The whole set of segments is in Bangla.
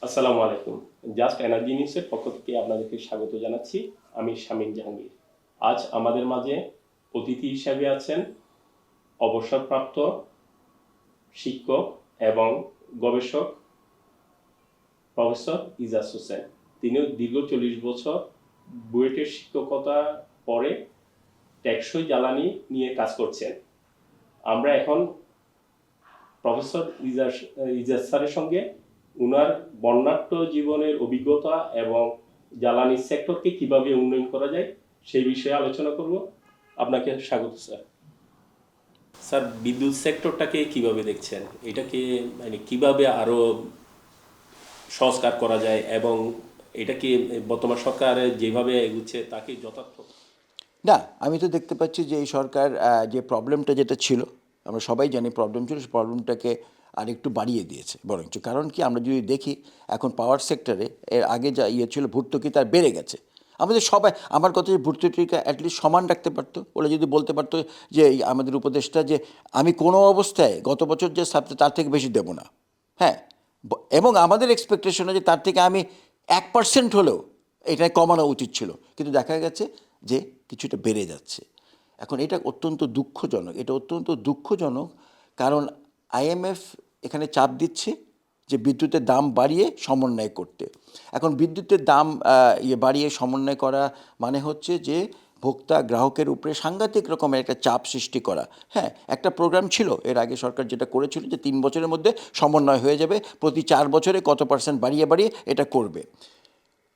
আসসালামু আলাইকুম। জাস্ট এনার্জি নিউজের পক্ষ থেকে আপনাদেরকে স্বাগত জানাচ্ছি। আমি শামীম জাহাঙ্গীর। আজ আমাদের মাঝে অতিথি হিসাবে আছেন অবসরপ্রাপ্ত শিক্ষক এবং গবেষক প্রফেসর ইজাজ হোসেন। তিনি দীর্ঘ 40 বছর বুয়েটের শিক্ষকতা পরে টেকসই জ্বালানি নিয়ে কাজ করছেন। আমরা এখন প্রফেসর ইজাজ স্যারের সঙ্গে উনার বর্ণাঢ্য জীবনের অভিজ্ঞতা এবং জ্বালানি সেক্টরকে কিভাবে উন্নয়ন করা যায় সেই বিষয়ে আলোচনা করব। আপনাকে স্বাগত স্যার। স্যার, বিদ্যুৎ সেক্টরটাকে কিভাবে দেখছেন? এটাকে মানে কিভাবে আরো সংস্কার করা যায় এবং এটাকে বর্তমান সরকার যেভাবে এগুচ্ছে তাকে যথার্থ? না, আমি তো দেখতে পাচ্ছি যে এই সরকার যে প্রবলেমটা যেটা ছিল, আমরা সবাই জানি প্রবলেম ছিল, সেই প্রবলেমটাকে আরেকটু বাড়িয়ে দিয়েছে বরঞ্চ। কারণ কি, আমরা যদি দেখি এখন পাওয়ার সেক্টরে এর আগে যা ছিল ভর্তুকি তার বেড়ে গেছে। আমাদের সবাই, আমার কথা যে ভর্তুকিটা অ্যাটলিস্ট সমান রাখতে পারতো, ওরা যদি বলতে পারতো যে আমাদের উপদেষ্টা যে আমি কোনো অবস্থায় গত বছর যে সাবজেক্ট তার থেকে বেশি দেবো না। হ্যাঁ, এবং আমাদের এক্সপেকটেশন যে তার থেকে আমি 1% হলেও এটা কমানো উচিত ছিল, কিন্তু দেখা গেছে যে কিছুটা বেড়ে যাচ্ছে। এখন এটা অত্যন্ত দুঃখজনক, কারণ আইএমএফ এখানে চাপ দিচ্ছে যে বিদ্যুতের দাম বাড়িয়ে সমন্বয় করতে। এখন বিদ্যুতের দাম বাড়িয়ে সমন্বয় করা মানে হচ্ছে যে ভোক্তা গ্রাহকের উপরে সাংঘাতিক রকমের একটা চাপ সৃষ্টি করা। হ্যাঁ, একটা প্রোগ্রাম ছিল এর আগে সরকার যেটা করেছিল যে 3 বছরের মধ্যে সমন্বয় হয়ে যাবে, প্রতি 4 বছরে কত পার্সেন্ট বাড়িয়ে বাড়িয়ে এটা করবে।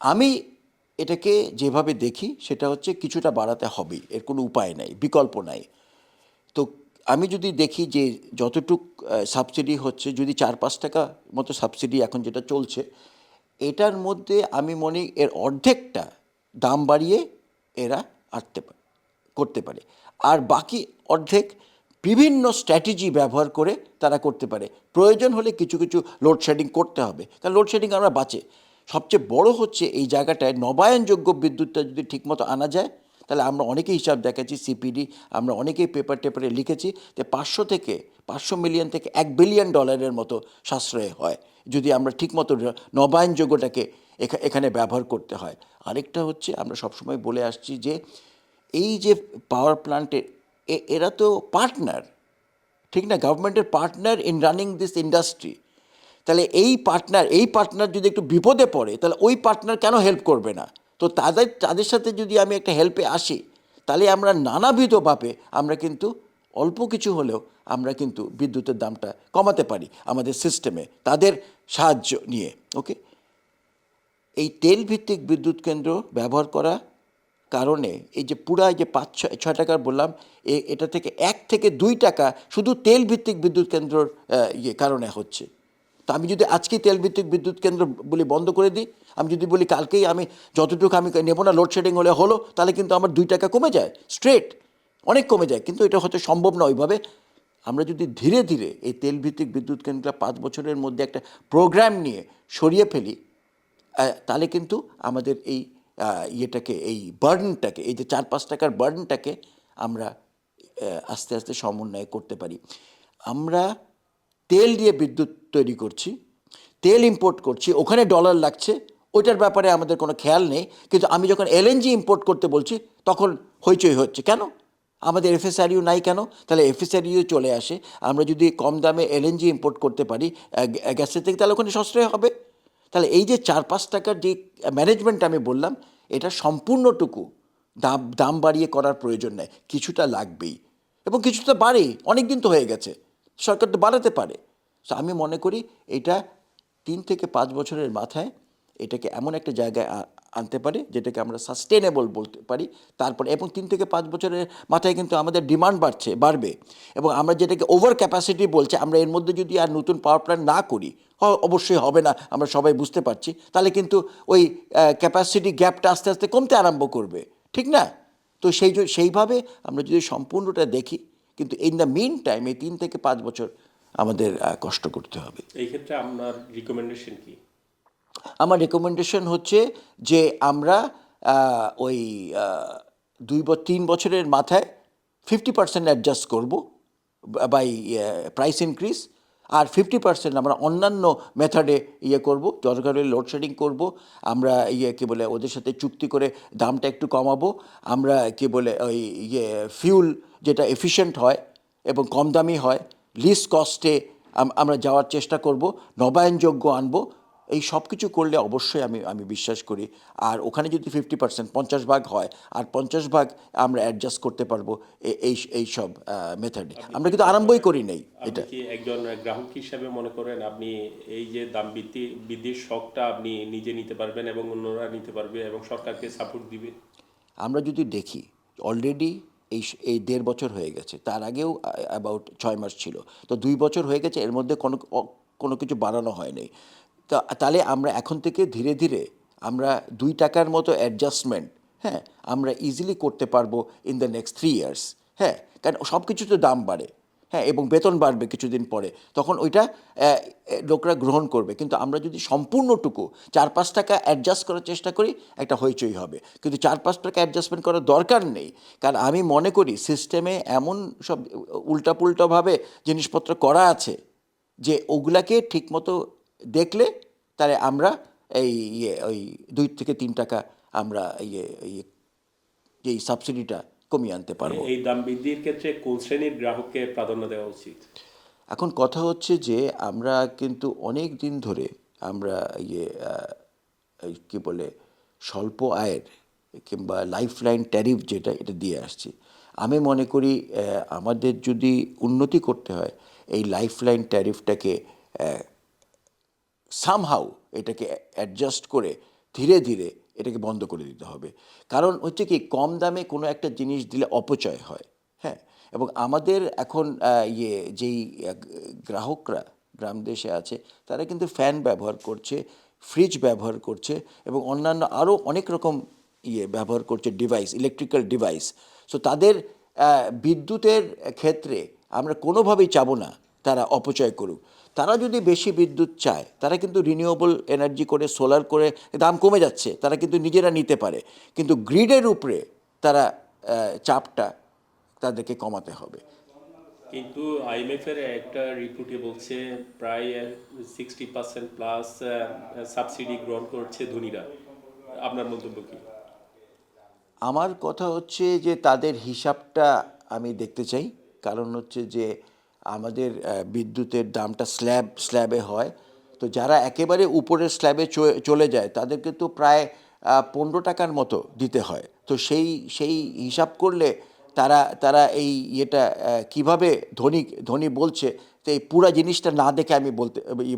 আমি এটাকে যেভাবে দেখি সেটা হচ্ছে কিছুটা বাড়াতে হবেই, এর কোনো উপায় নাই, বিকল্প নাই। তো আমি যদি দেখি যে যতটুক সাবসিডি হচ্ছে, যদি 4-5 টাকা মতো সাবসিডি এখন যেটা চলছে, এটার মধ্যে আমি মনে এর অর্ধেকটা দাম বাড়িয়ে এরা করতে পারে, আর বাকি অর্ধেক বিভিন্ন স্ট্র্যাটেজি ব্যবহার করে তারা করতে পারে। প্রয়োজন হলে কিছু কিছু লোডশেডিং করতে হবে, কারণ লোডশেডিং আমরা বাঁচে। সবচেয়ে বড় হচ্ছে এই জায়গাটায় নবায়নযোগ্য বিদ্যুৎটা যদি ঠিকমতো আনা যায়, তাহলে আমরা অনেকেই হিসাব দেখাচ্ছি, সিপিডি, আমরা অনেকেই পেপার টেপারে লিখেছি যে 500 মিলিয়ন থেকে $1 বিলিয়ন মতো সাশ্রয় হয় যদি আমরা ঠিকমতো নবায়নযোগ্যটাকে এখানে ব্যবহার করতে হয়। আরেকটা হচ্ছে, আমরা সবসময় বলে আসছি যে এই যে পাওয়ার প্ল্যান্টের এরা তো পার্টনার, ঠিক না, গভর্নমেন্টের partner in running this industry. তাহলে এই পার্টনার যদি একটু বিপদে পড়ে, তাহলে ওই পার্টনার কেন হেল্প করবে না? তো তাদের সাথে যদি আমি একটা হেল্পে আসি, তাহলে আমরা নানাবিধভাবে আমরা কিন্তু অল্প কিছু হলেও আমরা কিন্তু বিদ্যুতের দামটা কমাতে পারি আমাদের সিস্টেমে তাদের সাহায্য নিয়ে। ওকে, এই তেল ভিত্তিক বিদ্যুৎ কেন্দ্র ব্যবহার করা কারণে এই যে পুরা যে 5-6 টাকার বললাম, এটা থেকে 1 থেকে 2 টাকা শুধু তেল ভিত্তিক বিদ্যুৎ কেন্দ্রর কারণে হচ্ছে। তো আমি যদি আজকে তেল ভিত্তিক বিদ্যুৎ কেন্দ্র বলি বন্ধ করে দিই, আমি যদি বলি কালকেই আমি যতটুকু আমি নেব না, লোডশেডিং হলো, তাহলে কিন্তু আমার 2 টাকা কমে যায়, স্ট্রেট অনেক কমে যায়। কিন্তু এটা হয়তো সম্ভব না ওইভাবে। আমরা যদি ধীরে ধীরে এই তেল ভিত্তিক বিদ্যুৎ কেন্দ্রটা 5 বছরের মধ্যে একটা প্রোগ্রাম নিয়ে সরিয়ে ফেলি, তাহলে কিন্তু আমাদের এই এই বার্ডেনটাকে, এই যে 4-5 টাকার বার্ডেনটাকে আমরা আস্তে আস্তে সমন্বয় করতে পারি। আমরা তেল দিয়ে বিদ্যুৎ তৈরি করছি, তেল ইম্পোর্ট করছি, ওখানে ডলার লাগছে, ওইটার ব্যাপারে আমাদের কোনো খেয়াল নেই। কিন্তু আমি যখন এলএনজি ইম্পোর্ট করতে বলছি, তখন হইচই হচ্ছে। কেন? আমাদের এফএসআরইউ নাই কেন? তাহলে এফএসআরইউ চলে আসে। আমরা যদি কম দামে এলএনজি ইম্পোর্ট করতে পারি গ্যাসের থেকে, তাহলে ওখানে সাশ্রয় হবে। তাহলে এই যে 4-5 টাকার যে ম্যানেজমেন্ট আমি বললাম, এটা সম্পূর্ণটুকু দাম দাম বাড়িয়ে করার প্রয়োজন নেই, কিছুটা লাগবেই। এবং কিছুটা বাড়েই, অনেক দিন তো হয়ে গেছে, সরকার তো বাড়াতে পারে। সো আমি মনে করি এটা 3 থেকে 5 বছরের মাথায় এটাকে এমন একটা জায়গায় আনতে পারে যেটাকে আমরা সাস্টেনেবল বলতে পারি। তারপরে এবং 3 থেকে 5 বছরের মাথায় কিন্তু আমাদের ডিমান্ড বাড়বে, এবং আমরা যেটাকে ওভার ক্যাপাসিটি বলছি, আমরা এর মধ্যে যদি আর নতুন পাওয়ার প্ল্যান্ট না করি, অবশ্যই হবে না, আমরা সবাই বুঝতে পারছি, তাহলে কিন্তু ওই ক্যাপাসিটি গ্যাপটা আস্তে আস্তে কমতে আরম্ভ করবে, ঠিক না? তো সেইভাবে আমরা যদি সম্পূর্ণটা দেখি, কিন্তু ইন দ্য মিন টাইম এই 3 থেকে 5 বছর আমাদের কষ্ট করতে হবে। এই ক্ষেত্রে আপনার রিকমেন্ডেশন কি? আমার রেকমেন্ডেশন হচ্ছে যে আমরা ওই 3 বছরের মাথায় 50% অ্যাডজাস্ট করব বাই প্রাইস ইনক্রিজ। আর 50% আমরা অন্যান্য মেথডে করব, দরকার হলে লোডশেডিং করব, আমরা কী বলে ওদের সাথে চুক্তি করে দামটা একটু কমাবো, আমরা কী বলে ওই ফিউল যেটা এফিশিয়েন্ট হয় এবং কম দামি হয়, লিস্ট কস্টে আমরা যাওয়ার চেষ্টা করব, নবায়নযোগ্য আনবো। এই সব কিছু করলে অবশ্যই আমি বিশ্বাস করি। আর ওখানে যদি 50% 50 ভাগ হয়, আর 50 ভাগ আমরা অ্যাডজাস্ট করতে পারবো এই সব মেথডে। আমরা কিন্তু আরম্ভই করি নাই আপনি এটা। কি একজন গ্রাহক হিসাবে মনে করেন আপনি এই যে দাম বৃদ্ধির শখটা আপনি নিজে নিতে পারবেন এবং অন্যরা নিতে পারবে এবং সরকারকে সাপোর্ট দিবে? আমরা যদি দেখি অলরেডি এই 1.5 বছর হয়ে গেছে, তার আগেও অ্যাবাউট 6 মাস ছিল, তো 2 বছর হয়ে গেছে, এর মধ্যে কোনো কিছু বাড়ানো হয়নি। তাহলে আমরা এখন থেকে ধীরে ধীরে আমরা 2 টাকার মতো অ্যাডজাস্টমেন্ট, হ্যাঁ, আমরা ইজিলি করতে পারবো ইন দ্য নেক্সট 3 ইয়ার্স। হ্যাঁ, কারণ সব কিছুতে দাম বাড়ে, হ্যাঁ, এবং বেতন বাড়বে কিছুদিন পরে, তখন ওইটা লোকরা গ্রহণ করবে। কিন্তু আমরা যদি সম্পূর্ণটুকু 4-5 টাকা অ্যাডজাস্ট করার চেষ্টা করি, একটা হইচই হবে। কিন্তু 4-5 টাকা অ্যাডজাস্টমেন্ট করার দরকার নেই, কারণ আমি মনে করি সিস্টেমে এমন সব উল্টাপুল্টাভাবে জিনিসপত্র করা আছে যে ওগুলাকে ঠিকমতো দেখলে তাহলে আমরা এই ওই 2 থেকে 3 টাকা আমরা এই সাবসিডিটা কমিয়ে আনতে পারবো। এই দাম বৃদ্ধির ক্ষেত্রে কোন শ্রেণীর গ্রাহককে প্রাধান্য দেওয়া উচিত? এখন কথা হচ্ছে যে আমরা কিন্তু অনেক দিন ধরে আমরা কী বলে স্বল্প আয়ের কিংবা লাইফলাইন ট্যারিফ যেটা, এটা দিয়ে আসছি। আমি মনে করি আমাদের যদি উন্নতি করতে হয়, এই লাইফলাইন ট্যারিফটাকে সামহাউ এটাকে অ্যাডজাস্ট করে ধীরে ধীরে এটাকে বন্ধ করে দিতে হবে। কারণ হচ্ছে কি, কম দামে কোনো একটা জিনিস দিলে অপচয় হয়, হ্যাঁ। এবং আমাদের এখন যেই গ্রাহকরা গ্রাম দেশে আছে, তারা কিন্তু ফ্যান ব্যবহার করছে, ফ্রিজ ব্যবহার করছে এবং অন্যান্য আরও অনেক রকম ব্যবহার করছে ডিভাইস, ইলেকট্রিক্যাল ডিভাইস। সো তাদের বিদ্যুতের ক্ষেত্রে আমরা কোনোভাবেই চাবো না তারা অপচয় করুক। তারা যদি বেশি বিদ্যুৎ চায়, তারা কিন্তু রিনিউয়েবল এনার্জি করে, সোলার করে, দাম কমে যাচ্ছে, তারা কিন্তু নিজেরা নিতে পারে। কিন্তু গ্রিডের উপরে তারা চাপটা তাদেরকে কমাতে হবে। কিন্তু আইএমএফ এর একটা রিপোর্টে বলছে প্রায় 60% প্লাস সাবসিডি গ্রহণ করছে ধনীরা। আপনার মন্তব্য কি? আমার কথা হচ্ছে যে তাদের হিসাবটা আমি দেখতে চাই। কারণ হচ্ছে যে আমাদের বিদ্যুতের দামটা স্ল্যাবে হয়, তো যারা একেবারে উপরের স্ল্যাবে চলে যায় তাদেরকে তো প্রায় 15 টাকার মতো দিতে হয়। তো সেই হিসাব করলে তারা তারা এই কীভাবে ধনী বলছে, তো এই পুরা জিনিসটা না দেখে আমি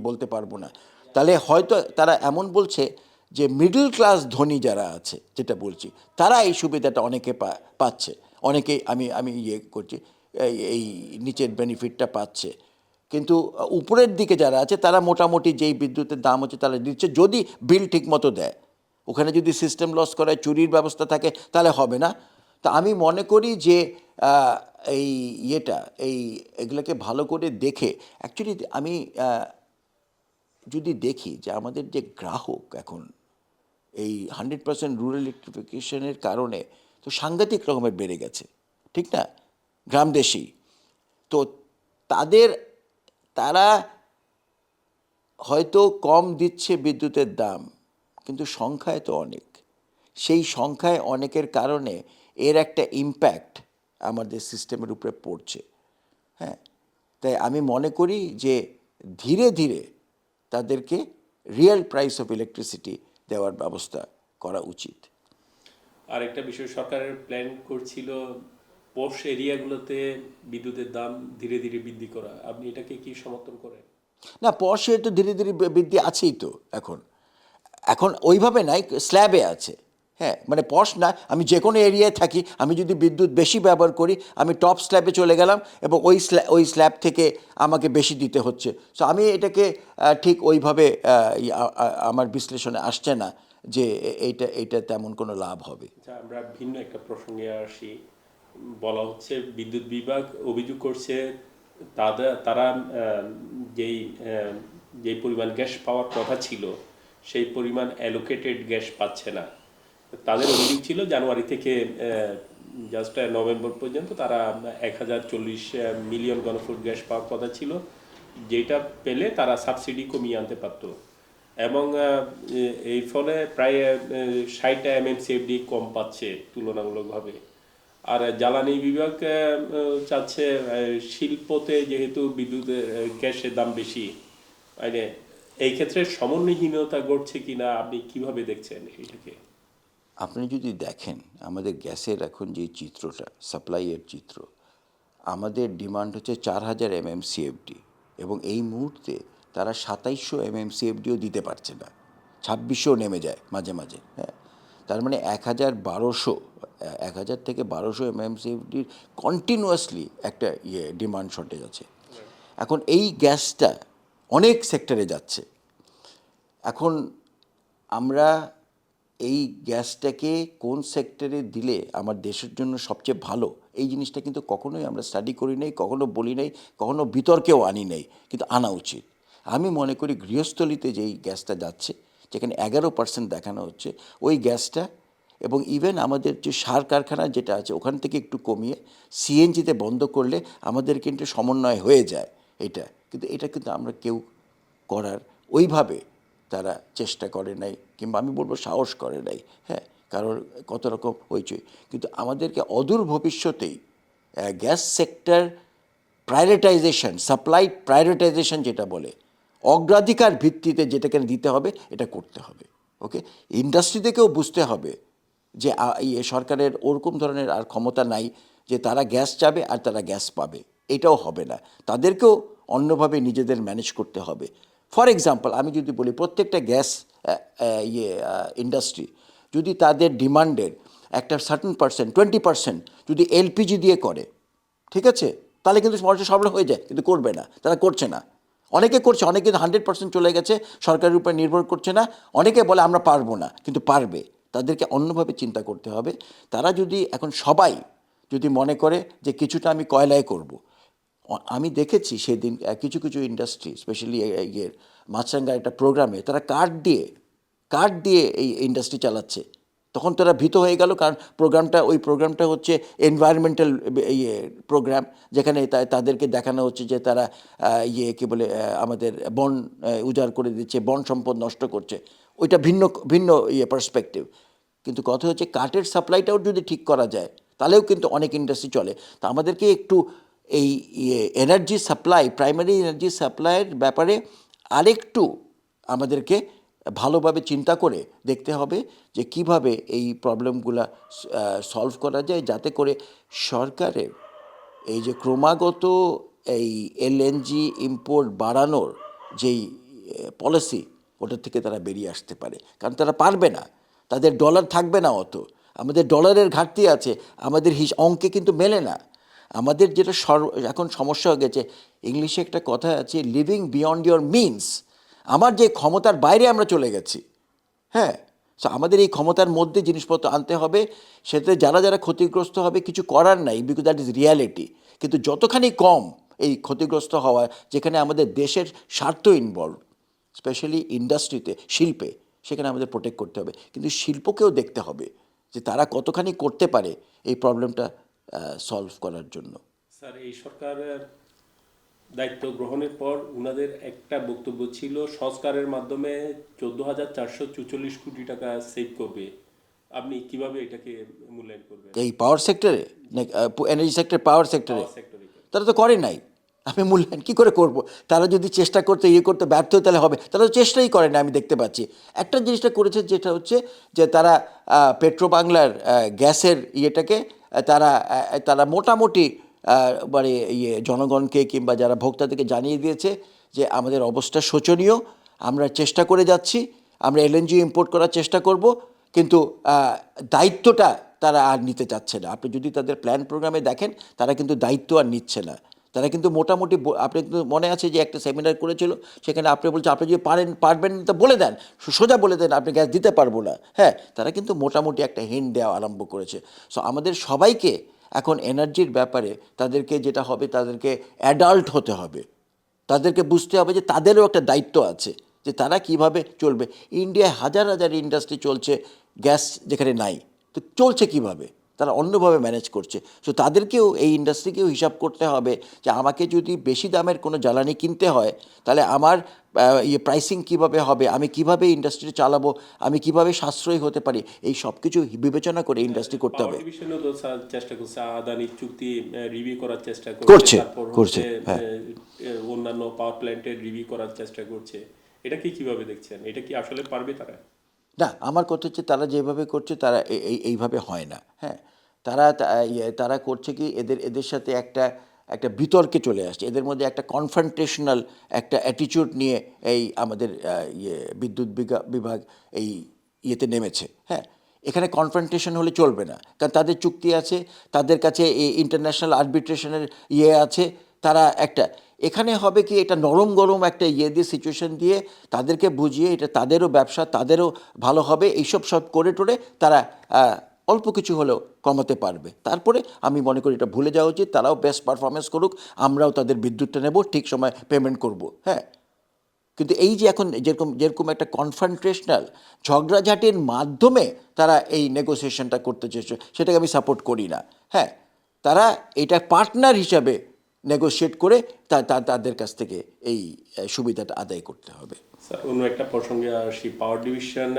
বলতে পারবো না। তাহলে হয়তো তারা এমন বলছে যে মিডল ক্লাস ধনী যারা আছে, যেটা বলছি, তারা এই সুবিধাটা অনেকে পাচ্ছে, অনেকেই আমি করছি এই নিচের বেনিফিটটা পাচ্ছে। কিন্তু উপরের দিকে যারা আছে তারা মোটামুটি যেই বিদ্যুতের দাম হচ্ছে তারা দিচ্ছে, যদি বিল ঠিকমতো দেয়। ওখানে যদি সিস্টেম লস করায়, চুরির ব্যবস্থা থাকে, তাহলে হবে না। তা আমি মনে করি যে এই এই এগুলোকে ভালো করে দেখে, অ্যাকচুয়ালি আমি যদি দেখি যে আমাদের যে গ্রাহক এখন এই 100% রুরাল ইলেকট্রিফিকেশনের কারণে তো সাংঘাতিক রকমের বেড়ে গেছে, ঠিক না, গ্রামদেশী। তো তারা হয়তো কম দিচ্ছে বিদ্যুতের দাম, কিন্তু সংখ্যায় তো অনেক। সেই সংখ্যায় অনেকের কারণে এর একটা ইম্প্যাক্ট আমাদের সিস্টেমের উপরে পড়ছে, হ্যাঁ। তাই আমি মনে করি যে ধীরে ধীরে তাদেরকে রিয়েল প্রাইস অফ ইলেকট্রিসিটি দেওয়ার ব্যবস্থা করা উচিত। আর একটা বিষয়, সরকারের প্ল্যান করছিল পশ এরিয়াগুলোতে বিদ্যুতের দাম ধীরে ধীরে বৃদ্ধি করা। আপনি এটাকে কি সমর্থন করেন? না, পর্ষে তো ধীরে ধীরে বৃদ্ধি আছেই তো এখন। এখন ওইভাবে নাই, স্ল্যাবে আছে, হ্যাঁ। মানে পশ না, আমি যে কোনো এরিয়ায় থাকি, আমি যদি বিদ্যুৎ বেশি ব্যবহার করি, আমি টপ স্ল্যাবে চলে গেলাম এবং ওই স্ল্যাব থেকে আমাকে বেশি দিতে হচ্ছে। সো আমি এটাকে ঠিক ওইভাবে আমার বিশ্লেষণে আসছে না যে এইটা তেমন কোনো লাভ হবে। আচ্ছা, আমরা ভিন্ন একটা প্রসঙ্গে আসি। বলা হচ্ছে বিদ্যুৎ বিভাগ অভিযোগ করছে তারা যেই যেই পরিমাণ গ্যাস পাওয়ার কথা ছিল সেই পরিমাণ অ্যালোকেটেড গ্যাস পাচ্ছে না। তাদের অভিযোগ ছিল জানুয়ারি থেকে জাস্ট নভেম্বর পর্যন্ত তারা 1040 মিলিয়ন ঘনফুট গ্যাস পাওয়ার কথা ছিল, যেটা পেলে তারা সাবসিডি কমিয়ে আনতে পারতো এবং এই ফলে প্রায় 60 এমএমসিএফডি কম পাচ্ছে তুলনামূলকভাবে। আর জ্বালানি বিভাগ চাচ্ছে শিল্পতে যেহেতু বিদ্যুতের গ্যাসের দাম বেশি, মানে এই ক্ষেত্রে সমন্বয়হীনতা ঘটছে কিনা আপনি কিভাবে দেখছেন এটাকে? আপনি যদি দেখেন আমাদের গ্যাসের এখন যে চিত্রটা, সাপ্লাইয়ের চিত্র, আমাদের ডিমান্ড হচ্ছে 4000 এমএমসিএফডি এবং এই মুহূর্তে তারা 2700 এমএমসিএফডিও দিতে পারছে না, 2600 নেমে যায় মাঝে মাঝে। হ্যাঁ, তার মানে 1000 থেকে 1200 এমএমসিএফডির কন্টিনিউয়াসলি একটা ডিমান্ড শর্টেজ আছে। এখন এই গ্যাসটা অনেক সেক্টরে যাচ্ছে। এখন আমরা এই গ্যাসটাকে কোন সেক্টরে দিলে আমার দেশের জন্য সবচেয়ে ভালো, এই জিনিসটা কিন্তু কখনোই আমরা স্টাডি করি নাই, কখনো বলি নাই, কখনো বিতর্কেও আনি নাই, কিন্তু আনা উচিত। আমি মনে করি গৃহস্থলিতে যেই গ্যাসটা যাচ্ছে, যেখানে 11% দেখানো হচ্ছে, ওই গ্যাসটা এবং ইভেন আমাদের যে সার কারখানা যেটা আছে ওখান থেকে একটু কমিয়ে সিএনজিতে বন্ধ করলে আমাদের কিন্তু সমন্বয় হয়ে যায় এটা। কিন্তু এটা কিন্তু আমরা কেউ করার ওইভাবে তারা চেষ্টা করে নাই, কিংবা আমি বলবো সাহস করে নাই। হ্যাঁ, কারণ কত রকম হইচই, কিন্তু আমাদেরকে অদূর ভবিষ্যতেই gas sector prioritisation, supply prioritisation যেটা বলে, অগ্রাধিকার ভিত্তিতে যেটাকে দিতে হবে এটা করতে হবে। ওকে, ইন্ডাস্ট্রি থেকেও বুঝতে হবে যে সরকারের ওরকম ধরনের আর ক্ষমতা নাই যে তারা গ্যাস চাবে আর তারা গ্যাস পাবে, এটাও হবে না। তাদেরকেও অন্যভাবে নিজেদের ম্যানেজ করতে হবে। ফর এক্সাম্পল আমি যদি বলি, প্রত্যেকটা গ্যাস ইন্ডাস্ট্রি যদি তাদের ডিমান্ডের একটা সার্টেন পার্সেন্ট, 20% যদি এলপিজি দিয়ে করে, ঠিক আছে, তাহলে কিন্তু মানুষের সরবরাহ হয়ে যায়, কিন্তু করবে না, তারা করছে না। অনেকে করছে, অনেকে কিন্তু 100% চলে গেছে, সরকারের উপর নির্ভর করছে না। অনেকে বলে আমরা পারবো না, কিন্তু পারবে। তাদেরকে অন্যভাবে চিন্তা করতে হবে। তারা যদি এখন সবাই যদি মনে করে যে কিছুটা আমি কয়লায় করব, আমি দেখেছি সেদিন কিছু কিছু ইন্ডাস্ট্রি, স্পেশালি ইয়ের মাছরাঙ্গার একটা প্রোগ্রামে তারা কার্ড দিয়ে এই ইন্ডাস্ট্রি চালাচ্ছে। তখন তারা ভীত হয়ে গেল, কারণ ওই প্রোগ্রামটা হচ্ছে এনভায়রনমেন্টাল প্রোগ্রাম, যেখানে তাদেরকে দেখানো হচ্ছে যে তারা কী বলে আমাদের বন উজাড় করে দিচ্ছে, বন সম্পদ নষ্ট করছে। ওইটা ভিন্ন ভিন্ন পার্সপেক্টিভ। কিন্তু কথা হচ্ছে কাঠের সাপ্লাইটাও যদি ঠিক করা যায় তাহলেও কিন্তু অনেক ইন্ডাস্ট্রি চলে। তা আমাদেরকে একটু এই এনার্জি সাপ্লাই, প্রাইমারি এনার্জি সাপ্লাইয়ের ব্যাপারে আরেকটু আমাদেরকে ভালোভাবে চিন্তা করে দেখতে হবে যে কিভাবে এই প্রবলেমগুলো সলভ করা যায়, যাতে করে সরকারের এই যে ক্রমাগত এই এলএনজি ইম্পোর্ট বাড়ানোর যেই পলিসি, ওটার থেকে তারা বেরিয়ে আসতে পারে। কারণ তারা পারবে না, তাদের ডলার থাকবে না অত। আমাদের ডলারের ঘাটতি আছে, আমাদের অঙ্কে কিন্তু মেলে না। আমাদের যেটা এখন সমস্যা হয়ে গেছে, ইংলিশে একটা কথা আছে, লিভিং বিয়ন্ড ইয়োর মিনস। আমার যে ক্ষমতার বাইরে আমরা চলে গেছি। হ্যাঁ, সো আমাদের এই ক্ষমতার মধ্যে জিনিসপত্র আনতে হবে। সেটাতে যারা যারা ক্ষতিগ্রস্ত হবে কিছু করার নাই, বিকজ দ্যাট ইজ রিয়ালিটি। কিন্তু যতখানি কম এই ক্ষতিগ্রস্ত হওয়া, যেখানে আমাদের দেশের স্বার্থ ইনভলভ, স্পেশালি ইন্ডাস্ট্রিতে, শিল্পে, সেখানে আমাদের প্রোটেক্ট করতে হবে। কিন্তু শিল্পকেও দেখতে হবে যে তারা কতখানি করতে পারে এই প্রবলেমটা সলভ করার জন্য। স্যার, এই সরকারের দায়িত্ব গ্রহণের পর উনাদের একটা বক্তব্য ছিল সংস্কারের মাধ্যমে 14,444 কোটি টাকা সেভ করবে। আপনি কিভাবে এটাকে মূল্যায়ন করবেন? এই পাওয়ার সেক্টরে, এনার্জি সেক্টর, পাওয়ার সেক্টরে সেক্টরে তারা তো করে নাই। আমি মূল্যায়ন কী করে করব? তারা যদি চেষ্টা করতে করতে ব্যর্থ তাহলে হবে, তারা তো চেষ্টাই করে না। আমি দেখতে পাচ্ছি একটা জিনিসটা করেছে, যেটা হচ্ছে যে তারা পেট্রো বাংলার গ্যাসের ইয়েটাকে তারা মোটামুটি মানে জনগণকে কিংবা যারা ভোক্তাদেরকে জানিয়ে দিয়েছে যে আমাদের অবস্থা শোচনীয়, আমরা চেষ্টা করে যাচ্ছি, আমরা এলএনজি ইম্পোর্ট করার চেষ্টা করব, কিন্তু দায়িত্বটা তারা আর নিতে চাচ্ছে না। আপনি যদি তাদের প্ল্যান প্রোগ্রামে দেখেন, তারা কিন্তু দায়িত্ব আর নিচ্ছে না। তারা কিন্তু মোটামুটি, আপনি কিন্তু মনে আছে যে একটা সেমিনার করেছিল, সেখানে আপনি বলছে আপনি যদি পারবেন তো বলে দেন, সোজা বলে দেন আপনি গ্যাস দিতে পারবো না। হ্যাঁ, তারা কিন্তু মোটামুটি একটা হিন্ট দেওয়া আরম্ভ করেছে। সো আমাদের সবাইকে এখন এনার্জির ব্যাপারে তাদেরকে যেটা হবে, তাদেরকে অ্যাডাল্ট হতে হবে। তাদেরকে বুঝতে হবে যে তাদেরও একটা দায়িত্ব আছে, যে তারা কিভাবে চলবে। ইন্ডিয়ায় হাজার হাজার ইন্ডাস্ট্রি চলছে, গ্যাস যেখানে নাই, তো চলছে কিভাবে? তারা অন্যভাবে ম্যানেজ করছে। সো তাদেরকেও, এই ইন্ডাস্ট্রিকেও হিসাব করতে হবে যে আমাকে যদি বেশি দামের কোনো জ্বালানি কিনতে হয়, তাহলে আমার প্রাইসিং কিভাবে হবে, আমি কিভাবে ইন্ডাস্ট্রি চালাবো, আমি কিভাবে সাশ্রয়ী হতে পারি, এই সব কিছু বিবেচনা করে ইন্ডাস্ট্রি করতে পাওয়ার হবে। ডিভিশনও তো স্যার চেষ্টা করছে, আদানির চুক্তি রিভিউ করার চেষ্টা করছে, তারপর করছে, হচ্ছে হ্যাঁ। অন্যান্য পাওয়ার প্ল্যান্টের রিভিউ করার চেষ্টা করছে। এটা কি কিভাবে দেখছেন? এটা কি আসলে পারবে তারা? না, আমার কথা হচ্ছে তারা যেভাবে করছে তারা এইভাবে হয় না, হ্যাঁ। তারা করছে কি, এদের এদের সাথে একটা একটা বিতর্কে চলে আসছে, এদের মধ্যে একটা কনফ্রন্টেশনাল একটা অ্যাটিটিউড নিয়ে এই আমাদের বিদ্যুৎ বিভাগ এই ইয়েতে নেমেছে, হ্যাঁ। এখানে কনফ্রন্টেশন হলে চলবে না, কারণ তাদের চুক্তি আছে, তাদের কাছে ইন্টারন্যাশনাল আরবিট্রেশনের আছে, তারা একটা, এখানে হবে কি, এটা নরম গরম একটা দিয়ে সিচুয়েশন দিয়ে তাদেরকে বুঝিয়ে, এটা তাদেরও ব্যবসা, তাদেরও ভালো হবে, এইসব সব করে টোরে তারা অল্প কিছু হলেও কমাতে পারবে। তারপরে আমি মনে করি এটা ভুলে যাওয়া উচিত, তারাও বেস্ট পারফরমেন্স করুক, আমরাও তাদের বিদ্যুৎটা নেব, ঠিক সময় পেমেন্ট করব, হ্যাঁ। কিন্তু এই যে এখন যেরকম যেরকম একটা কনফ্রন্টেশনাল ঝগড়াঝাটির মাধ্যমে তারা এই নেগোসিয়েশনটা করতে চেয়েছে, সেটাকে আমি সাপোর্ট করি না, হ্যাঁ। তারা এটা পার্টনার হিসাবে নেগোশিয়েট করে তাদের কাছ থেকে এই সুবিধাটা আদায় করতে হবে। স্যার, অন্য একটা প্রসঙ্গে আসি। পাওয়ার ডিভিশন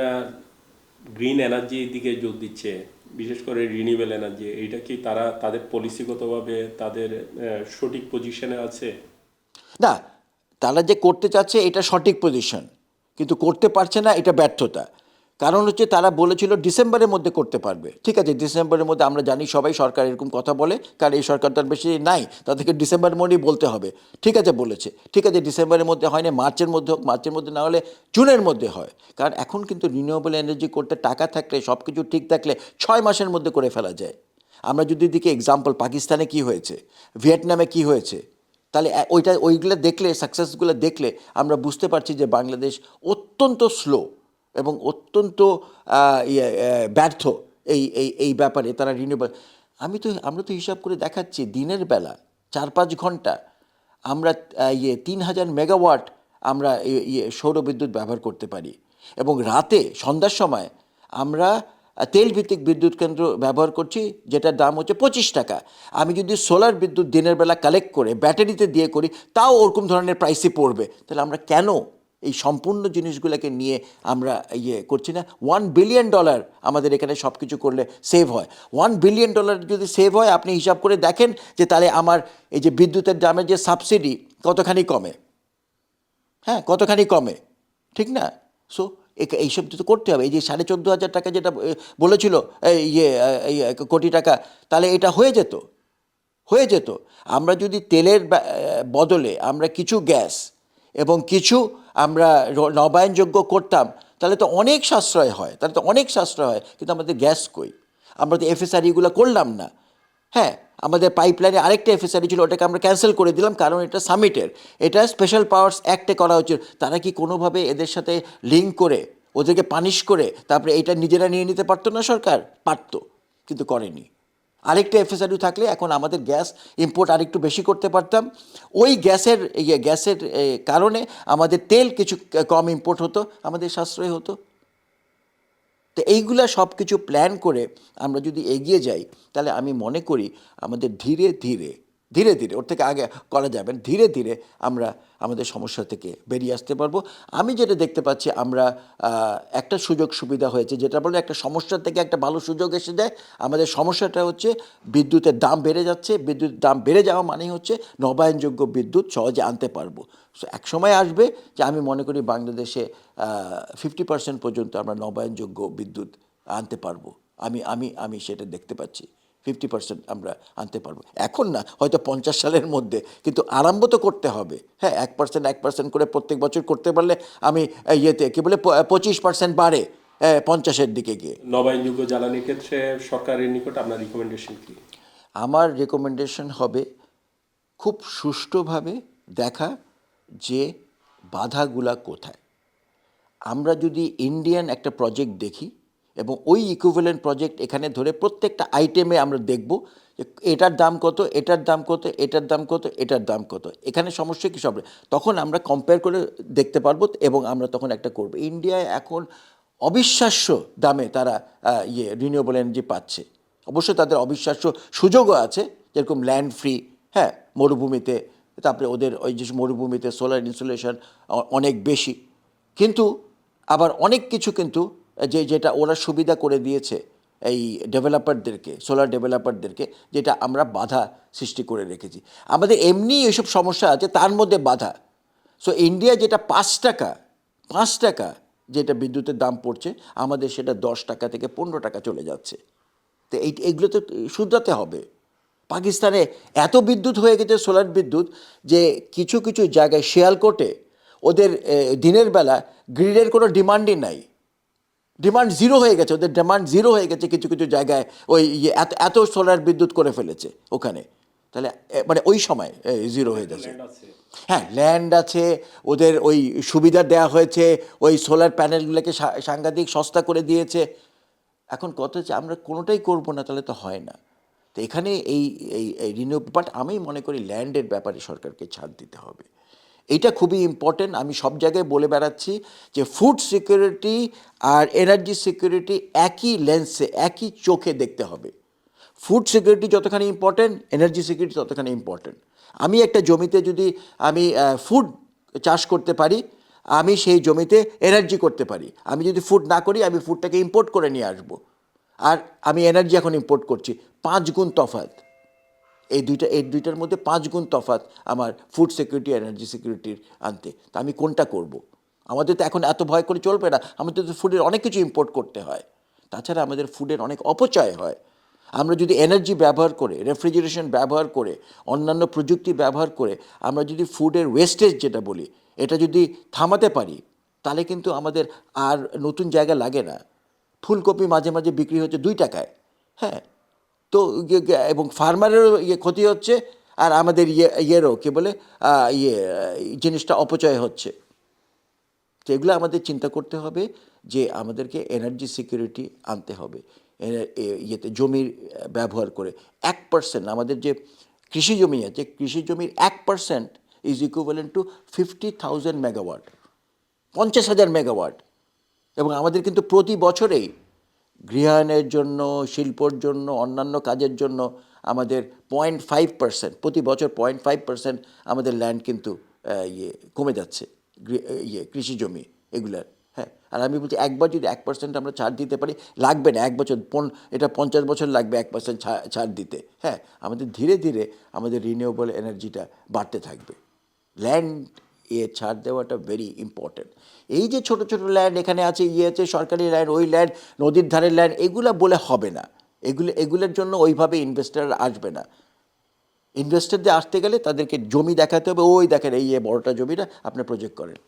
গ্রিন এনার্জির দিকে জোর দিচ্ছে, বিশেষ করে রিনিউয়েবল এনার্জি। এটা কি তারা তাদের পলিসিগতভাবে তাদের সঠিক পজিশনে আছে? না, তারা যে করতে চাচ্ছে এটা সঠিক পজিশন, কিন্তু করতে পারছে না, এটা ব্যর্থতা। কারণ হচ্ছে তারা বলেছিল ডিসেম্বরের মধ্যে করতে পারবে, ঠিক আছে, ডিসেম্বরের মধ্যে আমরা জানি সবাই, সরকার এরকম কথা বলে, কারণ এই সরকার তার বেশি নাই, তাদেরকে ডিসেম্বরের মধ্যেই বলতে হবে, ঠিক আছে বলেছে, ঠিক আছে, ডিসেম্বরের মধ্যে হয় না, মার্চের মধ্যে হোক, মার্চের মধ্যে না হলে জুনের মধ্যে হয়। কারণ এখন কিন্তু রিনিউয়েবল এনার্জি করতে টাকা থাকলে, সব কিছু ঠিক থাকলে 6 মাসের মধ্যে করে ফেলা যায়। আমরা যদি দিকে এক্সাম্পল, পাকিস্তানে কি হয়েছে, ভিয়েতনামে কি হয়েছে, তাহলে ওইগুলো দেখলে, সাকসেসগুলো দেখলে আমরা বুঝতে পারছি যে বাংলাদেশ অত্যন্ত স্লো এবং অত্যন্ত ব্যর্থ এই ব্যাপারে। তারা রিনিউয়েবল, আমরা তো হিসাব করে দেখাচ্ছি, দিনের বেলা 4-5 ঘন্টা আমরা 3000 মেগাওয়াট আমরা সৌরবিদ্যুৎ ব্যবহার করতে পারি, এবং রাতে সন্ধ্যার সময় আমরা তেলভিত্তিক বিদ্যুৎ কেন্দ্র ব্যবহার করছি, যেটার দাম হচ্ছে 25 টাকা। আমি যদি সোলার বিদ্যুৎ দিনের বেলা কালেক্ট করে ব্যাটারিতে দিয়ে করি, তাও ওরকম ধরনের প্রাইসে পড়বে। তাহলে আমরা কেন এই সম্পূর্ণ জিনিসগুলোকে নিয়ে আমরা করছি না? $1 বিলিয়ন আমাদের এখানে সব কিছু করলে সেভ হয়। $1 বিলিয়ন যদি সেভ হয়, আপনি হিসাব করে দেখেন যে তাহলে আমার এই যে বিদ্যুতের দামের যে সাবসিডি কতখানি কমে, হ্যাঁ, কতখানি কমে, ঠিক না? সো এইসব তো করতে হবে। এই যে 14,500 টাকা যেটা বলেছিল, এই কোটি টাকা, তাহলে এটা হয়ে যেত, হয়ে যেত। আমরা যদি তেলের বদলে আমরা কিছু গ্যাস এবং কিছু আমরা নবায়নযোগ্য করতাম, তাহলে তো অনেক সাশ্রয় হয়, তাহলে তো অনেক সাশ্রয় হয়। কিন্তু আমাদের গ্যাস কই? আমরা তো এফএসআরইগুলো করলাম না, হ্যাঁ। আমাদের পাইপলাইনে আরেকটা এফএসআরই ছিল, ওটাকে আমরা ক্যান্সেল করে দিলাম, কারণ এটা সামিটের, এটা স্পেশাল পাওয়ার্স অ্যাক্টে করা হচ্ছে। তারা কি কোনোভাবে এদের সাথে লিঙ্ক করে, ওদেরকে পানিশ করে তারপরে এটা নিজেরা নিয়ে নিতে পারতো না? সরকার পারতো, কিন্তু করেনি। আরেকটা এফএসআরইউ থাকলে এখন আমাদের গ্যাস ইম্পোর্ট আরেকটু বেশি করতে পারতাম। ওই গ্যাসের কারণে আমাদের তেল কিছু কম ইম্পোর্ট হতো, আমাদের সাশ্রয় হতো। তো এইগুলা সব কিছু প্ল্যান করে আমরা যদি এগিয়ে যাই, তাহলে আমি মনে করি আমাদের ধীরে ধীরে ধীরে ধীরে, ওর থেকে আগে করা যাবে না, ধীরে ধীরে আমরা আমাদের সমস্যা থেকে বেরিয়ে আসতে পারবো। আমি যেটা দেখতে পাচ্ছি, আমরা একটা সুযোগ সুবিধা হয়েছে, যেটা বলে একটা সমস্যা থেকে একটা ভালো সুযোগ এসে যায়। আমাদের সমস্যাটা হচ্ছে বিদ্যুতের দাম বেড়ে যাচ্ছে, বিদ্যুতের দাম বেড়ে যাওয়া মানে হচ্ছে নবায়নযোগ্য বিদ্যুৎ সহজে আনতে পারবো। সো এক সময় আসবে যে আমি মনে করি বাংলাদেশে 50% পর্যন্ত আমরা নবায়নযোগ্য বিদ্যুৎ আনতে পারবো। আমি আমি আমি সেটা দেখতে পাচ্ছি, 50% আমরা আনতে পারবো। এখন না, হয়তো 50 সালের মধ্যে, কিন্তু আরম্ভ তো করতে হবে, হ্যাঁ। 1% করে প্রত্যেক বছর করতে পারলে আমি কি বলে 25% বাড়ে 50-এর দিকে গিয়ে। নবায়নযোগ্য জ্বালানির ক্ষেত্রে সরকারের নিকট আপনার রিকমেন্ডেশন কি? আমার রেকমেন্ডেশন হবে খুব সুষ্ঠুভাবে দেখা যে বাধাগুলা কোথায়। আমরা যদি ইন্ডিয়ান একটা প্রজেক্ট দেখি এবং ওই ইকুইভ্যালেন্ট প্রজেক্ট এখানে ধরে প্রত্যেকটা আইটেমে আমরা দেখব যে এটার দাম কত, এটার দাম কত, এটার দাম কত, এটার দাম কত, এখানে সমস্যা কী সব, তখন আমরা কম্পেয়ার করে দেখতে পারবো এবং আমরা তখন একটা করব। ইন্ডিয়ায় এখন অবিশ্বাস্য দামে তারা রিনিউয়েবল এনার্জি পাচ্ছে, অবশ্যই তাদের অবিশ্বাস্য সুযোগও আছে, যেরকম ল্যান্ড ফ্রি, হ্যাঁ, মরুভূমিতে, তারপরে ওদের ওই যে মরুভূমিতে সোলার ইনসুলেশন অনেক বেশি। কিন্তু আবার অনেক কিছু কিন্তু যেটা ওরা সুবিধা করে দিয়েছে এই ডেভেলপারদেরকে, সোলার ডেভেলপারদেরকে, যেটা আমরা বাধা সৃষ্টি করে রেখেছি। আমাদের এমনি এসব সমস্যা আছে, তার মধ্যে বাধা। সো ইন্ডিয়া যেটা 5 টাকা যেটা বিদ্যুতের দাম পড়ছে, আমাদের সেটা 10 টাকা থেকে 15 টাকা চলে যাচ্ছে। তো এইগুলো তো শুধরাতে হবে। পাকিস্তানে এত বিদ্যুৎ হয়ে গেছে, সোলার বিদ্যুৎ, যে কিছু কিছু জায়গায় শিয়ালকোটে ওদের দিনের বেলা গ্রিডের কোনো ডিমান্ডই নাই, ডিমান্ড জিরো হয়ে গেছে, ওদের ডিমান্ড জিরো হয়ে গেছে কিছু কিছু জায়গায়। ওই এত এত সোলার বিদ্যুৎ করে ফেলেছে ওখানে। তাহলে মানে ওই সময় জিরো হয়ে যাচ্ছে। ল্যান্ড আছে। হ্যাঁ, ল্যান্ড আছে, ওদের ওই সুবিধা দেওয়া হয়েছে, ওই সোলার প্যানেলগুলোকে সাংঘাতিক সস্তা করে দিয়েছে। এখন কথা হচ্ছে আমরা কোনোটাই করব না, তাহলে তো হয় না। তো এখানে এই এই বাট আমি মনে করি ল্যান্ডের ব্যাপারে সরকারকে ছাড় দিতে হবে। এইটা খুবই ইম্পর্টেন্ট। আমি সব জায়গায় বলে বেড়াচ্ছি যে ফুড সিকিউরিটি আর এনার্জি সিকিউরিটি একই লেন্সে, একই চোখে দেখতে হবে। ফুড সিকিউরিটি যতখানি ইম্পর্টেন্ট, এনার্জি সিকিউরিটি ততখানি ইম্পর্টেন্ট। আমি একটা জমিতে যদি আমি ফুড চাষ করতে পারি, আমি সেই জমিতে এনার্জি করতে পারি। আমি যদি ফুড না করি, আমি ফুডটাকে ইম্পোর্ট করে নিয়ে আসবো, আর আমি এনার্জি এখন ইম্পোর্ট করছি। 5 গুণ তফাৎ এই দুইটার মধ্যে 5 গুণ তফাৎ আমার ফুড সিকিউরিটি, এনার্জি সিকিউরিটির আনতে। তা আমি কোনটা করব? আমাদের তো এখন এত ভয় করে চলবে না, আমাদের তো ফুডের অনেক কিছু ইম্পোর্ট করতে হয়। তাছাড়া আমাদের ফুডের অনেক অপচয় হয়। আমরা যদি এনার্জি ব্যবহার করে, রেফ্রিজারেশন ব্যবহার করে, অন্যান্য প্রযুক্তি ব্যবহার করে আমরা যদি ফুডের ওয়েস্টেজ যেটা বলি, এটা যদি থামাতে পারি, তাহলে কিন্তু আমাদের আর নতুন জায়গা লাগে না। ফুলকপি মাঝে মাঝে বিক্রি হচ্ছে 2 টাকায়, হ্যাঁ। তো এবং ফার্মারেরও ক্ষতি হচ্ছে, আর আমাদের ইয়েরও কী বলে জিনিসটা অপচয় হচ্ছে। তো এগুলো আমাদের চিন্তা করতে হবে যে আমাদেরকে এনার্জি সিকিউরিটি আনতে হবে। ইয়েতে জমির ব্যবহার করে 1%, আমাদের যে কৃষি জমি আছে, কৃষি জমির 1% is equivalent to 50,000 megawatt, 50,000 megawatt. এবং আমাদের কিন্তু প্রতি বছরেই গৃহায়নের জন্য, শিল্পর জন্য, অন্যান্য কাজের জন্য আমাদের 0.5%, প্রতি বছর 0.5% আমাদের ল্যান্ড কিন্তু কমে যাচ্ছে, কৃষি জমি এগুলার। হ্যাঁ, আর আমি বলছি একবার যদি 1% আমরা ছাড় দিতে পারি, লাগবে না 1 বছর, এটা 50 বছর লাগবে 1% ছাড় দিতে। হ্যাঁ, আমাদের ধীরে ধীরে আমাদের রিনিউয়েবল এনার্জিটা বাড়তে থাকবে। ল্যান্ড ছাড় দেওয়াটা ভেরি ইম্পর্ট্যান্ট। এই যে ছোট ছোট ল্যান্ড এখানে আছে, আছে সরকারি ল্যান্ড, ওই ল্যান্ড, নদীর ধারের ল্যান্ড, এগুলা বলে হবে না। এগুলোর জন্য ওইভাবে ইনভেস্টার আসবে না। ইনভেস্টারদের আসতে গেলে তাদেরকে জমি দেখাতে হবে, ওই দেখেন এই বড়টা জমিটা আপনি প্রজেক্ট করেন।